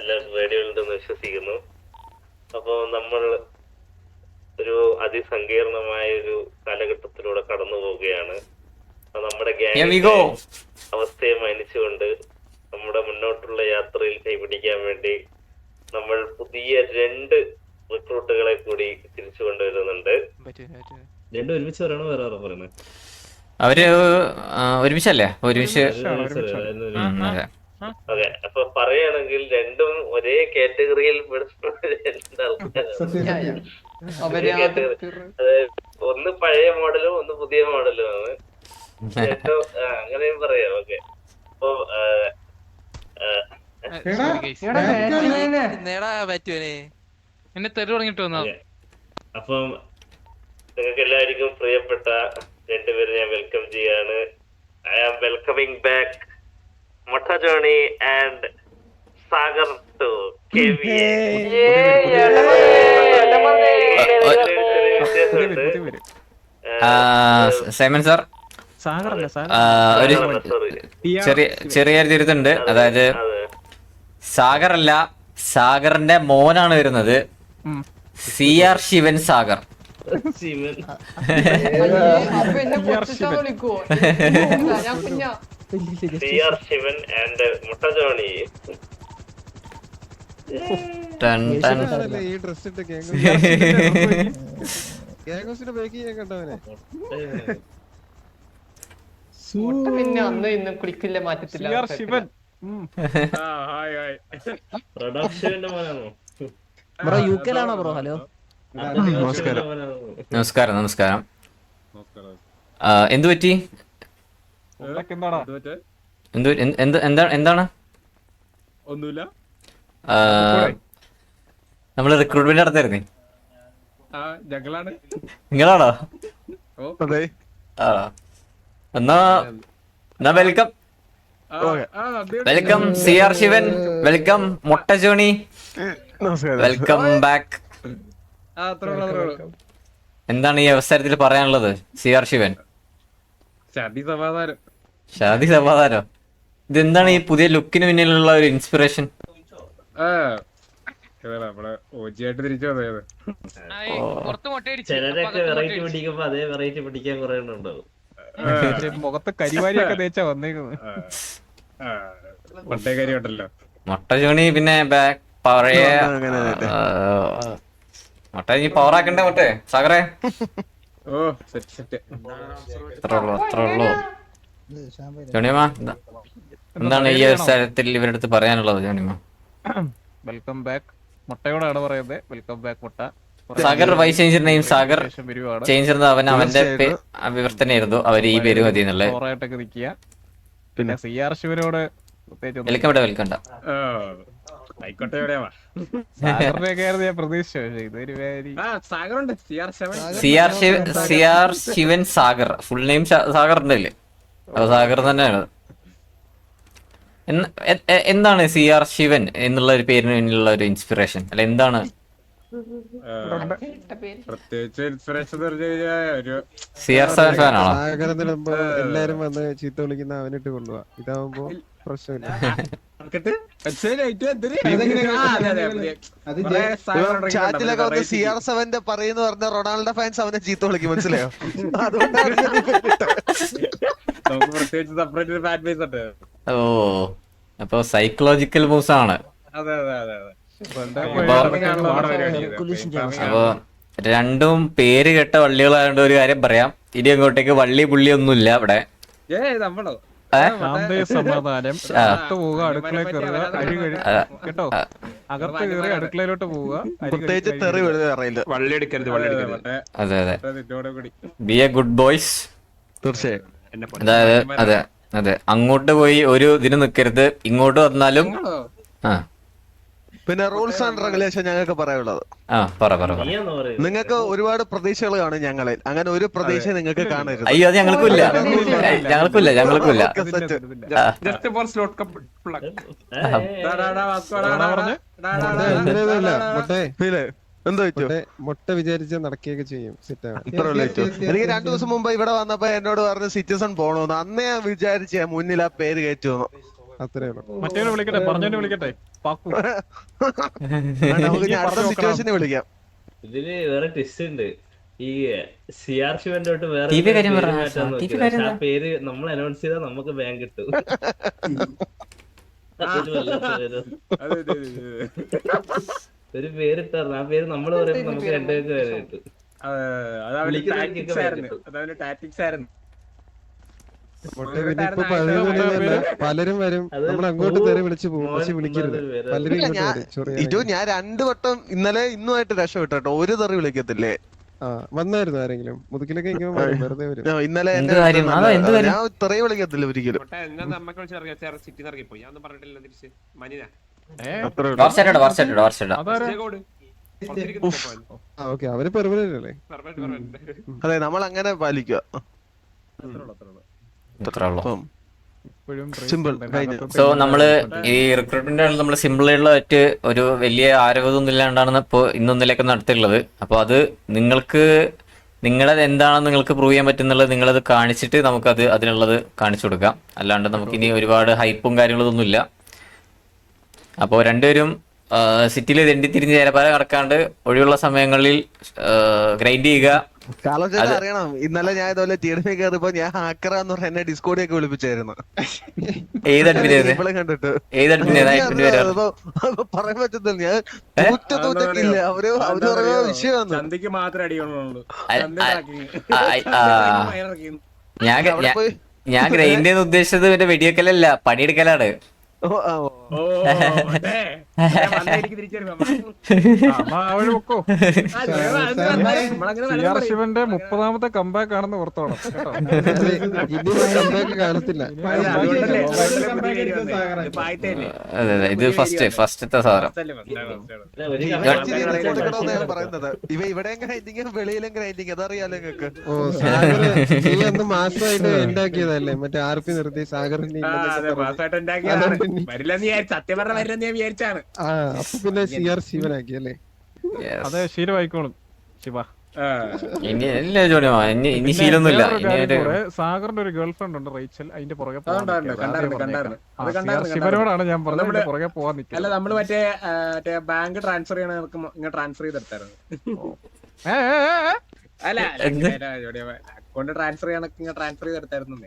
എല്ലാവർക്കും റേഡിയോയിലുണ്ടെന്ന് വിശ്വസിക്കുന്നു. അപ്പോൾ നമ്മൾ ഒരു അതിസങ്കീർണമായ ഒരു കാലഘട്ടത്തിലൂടെ കടന്നു പോവുകയാണ്. നമ്മുടെ ഗ്യാങ്ങിന്റെ അവസ്ഥയെ മാനിച്ചുകൊണ്ട് നമ്മുടെ മുന്നോട്ടുള്ള യാത്രയിൽ കൈപിടിക്കാൻ വേണ്ടി നമ്മൾ പുതിയ 2 റിക്രൂട്ടുകളെ കൂടി തിരിച്ചു കൊണ്ടുവരുന്നുണ്ട്. രണ്ടും ഒരുമിച്ച് പറയണോ വേറെ പറയണേ? അവര് ഒരുമിച്ചല്ലേ? ഒരുമിച്ച്. അതെ, അപ്പൊ പറയുകയാണെങ്കിൽ രണ്ടും ഒരേ കാറ്റഗറിയിൽ ഒന്ന് പഴയ മോഡലും ഒന്ന് പുതിയ മോഡലും ആണ്. രണ്ടും അങ്ങനെയും പറയാം. ഓക്കെ, അപ്പൊ അപ്പം നിങ്ങൾക്ക് എല്ലാവർക്കും പ്രിയപ്പെട്ട 2 പേര് ഞാൻ വെൽക്കം ചെയ്യാണ്. I am welcoming back Motta Johnny and Sagar to KVA. Simon sir, ഒരു ചെറിയൊരു തിരുത്തുണ്ട്. അതായത് സാഗർ അല്ല, സാഗറിന്റെ മോനാണ് വരുന്നത്. CR Shivan Sagar. CR Shivan and Mutta Johnny. പിന്നെ അന്ന് ഇന്ന് കുളിക്കില്ല മാറ്റത്തില്ല. പ്രൊഡക്ഷന്റെ മോനാണോ? യുകെയിലാണോ ബ്രോ? ഹലോ, നമസ്കാരം. നമസ്കാരം. എന്തു പറ്റി? എന്താണ്? ഒന്നുമില്ല, നമ്മള് റിക്രൂട്ട്മെന്റ് നടത്തായിരുന്നേ. ഞങ്ങളാണ്. നിങ്ങളാണോ? എന്നാ welcome. Welcome CR Shivan. Welcome Motta Johnny. Welcome back. എന്താണ് ഈ അവസരത്തിൽ പറയാനുള്ളത് CR ശിവൻ? ഷാദി സമാധാനം. ഇതെന്താണ് ഈ പുതിയ ലുക്കിന് പിന്നിലുള്ള ഒരു ഇൻസ്പിറേഷൻ? ചിലരൊക്കെ വെറൈറ്റി പിടിക്കുമ്പോ അതേ വെറൈറ്റി പിടിക്കാൻ കുറെ ഉണ്ടാവും. മുഖത്ത് കരിവാരിയൊക്കെ തേച്ചാ വന്നേക്കുന്നത്. ഉണ്ടല്ലോ മൊട്ട ജോണി. പിന്നെ പഴയ മൊട്ട ഇനി പവറാക്കണ്ടേ മൊട്ടെ സാഗറേ? അത്രേ ഉള്ളൂ. ജോണിയമ്മ, എന്താണ് ഈ അവസരത്തിൽ ഇവരുടെ അടുത്ത് പറയാനുള്ളത്? ജോണിയമ്മ, വെൽക്കം ബാക്ക്. മുട്ടയോടാണ് പറയുന്നത്. Welcome back Mutta. സാഗർ വൈസ് ചേഞ്ചർ നെയിം സാഗർ ചേഞ്ചർ. അവന്റെ വിവർത്തനായിരുന്നു. അവര് ഈ പേര് മതി എന്നുള്ളത്. പിന്നെ CR ശിവനോട് വെൽക്കം. വെൽക്കണ്ട ഞാൻ പ്രതീക്ഷിച്ചു. CR Shivan Sagar. Full name Sagar ഉണ്ടല്ലേ? അപ്പൊ സാഗർ തന്നെയാണ്. എന്താണ് CR ശിവൻ എന്നുള്ള ഒരു പേരിന് പിന്നിലുള്ള ഒരു ഇൻസ്പിറേഷൻ? അല്ല, എന്താണ് പ്രത്യേകിച്ച് ഇൻസ്പിറേഷൻ പറഞ്ഞു കഴിഞ്ഞാൽ CR സെവൻ ഫാനാണോ? എല്ലാരും വന്ന് ചീത്ത വിളിക്കുന്ന അവനിട്ട് കൊണ്ടുപോവാ. ഇതാവുമ്പോ പ്രശ്നമില്ല. ചാറ്റിലൊക്കെ വന്ന് CR7 പറയുന്ന പറഞ്ഞ റൊണാൾഡോ ഫാൻസ് അവനെ ചീത്ത വിളിക്കും, മനസ്സിലായോ? അതുകൊണ്ടാണ് പ്രത്യേകിച്ച് സെപ്പറേറ്റ് ഫാൻ ബേസ് ഉണ്ട്. ഓ, അപ്പൊ സൈക്കോളജിക്കൽ മൂവ്സ് ആണ്. അപ്പൊ രണ്ടും പേര് കേട്ട വള്ളികളായതുകൊണ്ട് ഒരു കാര്യം പറയാം. ഇനി അങ്ങോട്ടേക്ക് വള്ളി പുള്ളി ഒന്നുമില്ല ഇവിടെ. സമാധാനം. അകത്ത് പോവുക, അടുക്കളയിൽ കയറുക, അരി കേട്ടോ. അകത്ത് കയറി അടുക്കളയിലോട്ട് പോവുക. പ്രത്യേകിച്ച് തെറി വള്ളി എടുക്കരുത്. അതെ, ബി എ ഗുഡ് ബോയ്സ്. തീർച്ചയായും. അതായത് അതെ, അങ്ങോട്ട് പോയി ഒരു ഇതിന് നിക്കരുത്. ഇങ്ങോട്ട് വന്നാലും പിന്നെ റൂൾസ് ആൻഡ് റെഗുലേഷൻ ഞങ്ങൾക്ക് പറയാനുള്ളത്. നിങ്ങൾക്ക് ഒരുപാട് പ്രതീക്ഷകൾ കാണും ഞങ്ങളിൽ. അങ്ങനെ ഒരു പ്രതീക്ഷ നിങ്ങൾക്ക് കാണരുത്. അയ്യോ, അത് ഞങ്ങൾക്കില്ല. മുട്ട വിചാരിച്ച നടക്കുകയൊക്കെ ചെയ്യും. എനിക്ക് 2 ദിവസം മുമ്പ് ഇവിടെ വന്നപ്പോ എന്നോട് പറഞ്ഞ് സിറ്റിസൺ പോണോന്ന്. അന്നേ ഞാൻ വിചാരിച്ച മുന്നിൽ ആ പേര് കയറ്റുന്നു. അത്രേ ഉള്ളൂ. മറ്റേ വിളിക്കട്ടെ, പറഞ്ഞോണ്ട് വിളിക്കട്ടെ. പാക്കു. നമുക്ക് ഇനി അടുത്ത സിറ്റുവേഷനെ വിളിക്കാം. ഇതില് വേറെ ട്വിസ്റ്റ് ഉണ്ട്. ഈ CR ശിവന്റെ തൊട്ട് വേറെ TV കാര്യം പറ. മാറ്റാൻ TV നോക്കി. കാര്യം പക്ഷെ ആ പേര് നമ്മൾ അനൗൺസ് ചെയ്താൽ നമുക്ക് ബാങ്ക് കിട്ടും. അതൊരു വല്ലാത്ത പേര്. ഒരു പേരിട്ടായിരുന്നു. ആ പേര് നമ്മൾ പറയുമ്പോൾ നമുക്ക് രണ്ടുപേർക്ക് പേര് കിട്ടും. മൊട്ടേ പിന്നെ ഇപ്പൊ പഴയ പലരും വരും, നമ്മൾ അങ്ങോട്ട് തെറി വിളിച്ചു പോകും, പക്ഷെ വിളിക്കരുത്. പലരും ഇങ്ങോട്ട് വരും. ചൊറിയാൻ. ഇജോ ഞാൻ 2 വട്ടം ഇന്നലെ ഇന്നുമായിട്ട് രക്ഷപ്പെട്ടോ. ഒരു തെറി വിളിക്കത്തില്ലേ? ആ വന്നായിരുന്നു ആരെങ്കിലും മുതുക്കിലൊക്കെ ഇങ്ങനെ വരും, വെറുതെ വരും. ഇന്നലെ എന്ത് കാര്യം? അതാ എന്ത് കാര്യം? ഞാൻ തെറി വിളിക്കത്തില്ല ഒരിക്കലും. ആ ഓക്കെ, അവര് പെർമനന്റ് അല്ലേ? അതെ, നമ്മൾ അങ്ങനെ പാലിക്കുക. സിമ്പിൾ കഴിഞ്ഞു. സോ നമ്മള് ഈ റിക്രൂട്ട്മെന്റ് നമ്മള് സിമ്പിൾ ആയിട്ടുള്ള ഒരു വലിയ ആരോഗ്യമൊന്നും ഇല്ലാണ്ടാണ് ഇപ്പൊ ഇന്നൊന്നിലേക്ക് നടത്തിയുള്ളത്. അപ്പൊ അത് നിങ്ങൾക്ക് നിങ്ങളത് എന്താണെന്ന് നിങ്ങൾക്ക് പ്രൂവ് ചെയ്യാൻ പറ്റുന്നുള്ളത് നിങ്ങളത് കാണിച്ചിട്ട് നമുക്കത് അതിനുള്ളത് കാണിച്ചു കൊടുക്കാം. അല്ലാണ്ട് നമുക്കിനി ഒരുപാട് ഹൈപ്പും കാര്യങ്ങളൊന്നും ഇല്ല. അപ്പോൾ രണ്ടുപേരും സിറ്റിയിൽ തെണ്ടി തിരിഞ്ഞ് ചേരപ്പാല നടക്കാണ്ട് ഒഴിവുള്ള സമയങ്ങളിൽ ഗ്രൈൻഡ് ചെയ്യുക. അറിയണം, ഇന്നലെ ഞാൻ ഇതുപോലെ TDP കയറിയപ്പോ ഞാൻ ഹാക്കറാന്ന് പറഞ്ഞ എന്നെ ഡിസ്കോഡിയൊക്കെ വിളിപ്പിച്ചായിരുന്നു. ഏത് അഡ്മിനായിരുന്നു? കണ്ടിട്ട് ഏത് അഡ്മിനായിരുന്നു? പറയാൻ പറ്റത്തില്ല. ഞാൻ തൂറ്റൊക്കില്ല. അവര് പറയുന്ന വിഷയമാണ്. ഞാൻ ഗ്രൈൻഡ് ചെയ്യുന്ന ഉദ്ദേശിച്ചത് മറ്റേ വെടിവെക്കലല്ല, പണിയെടുക്കലാണ്. ശിവന്റെ 30ാമത്തെ കമ്പാക്ക് ആണെന്ന് ഓർത്തോണം. കാണത്തില്ല. അതെ അതെ, ഇത് ഫസ്റ്റത്തെ സാധനം. പറയുന്നത് ഇവിടെ വെളിയിലും ഗ്രൈൻഡിങ് അതറിയാലോ നിങ്ങൾക്ക്. ഓ സാഗർ, നീ അന്ന് മാസമായിട്ട് ഉണ്ടാക്കിയതല്ലേ മറ്റേ RP നിർത്തി സാഗറിന്റെ? അപ്പൊ പിന്നെ CR ശിവനാക്കി അല്ലേ? അതെ, ശീലമായിക്കോളും ശിവ. ഇനി ശീലൊന്നുമില്ല. സാഗറിന്റെ ഒരു ഗേൾ ഫ്രണ്ട് ഉണ്ട്, റേച്ചൽ. അതിന്റെ പുറകെ ശിവനോടാണ് ഞാൻ പറഞ്ഞത് പുറകെ പോവാൻ നിൽക്കുക. അല്ല, നമ്മള് മറ്റേ ബാങ്ക് ട്രാൻസ്ഫർ ചെയ്യണ ട്രാൻസ്ഫർ ചെയ്തെടുത്തായിരുന്നു. അല്ല, അക്കൗണ്ട് ട്രാൻസ്ഫർ ചെയ്യണ ട്രാൻസ്ഫർ ചെയ്തെടുത്തായിരുന്നു.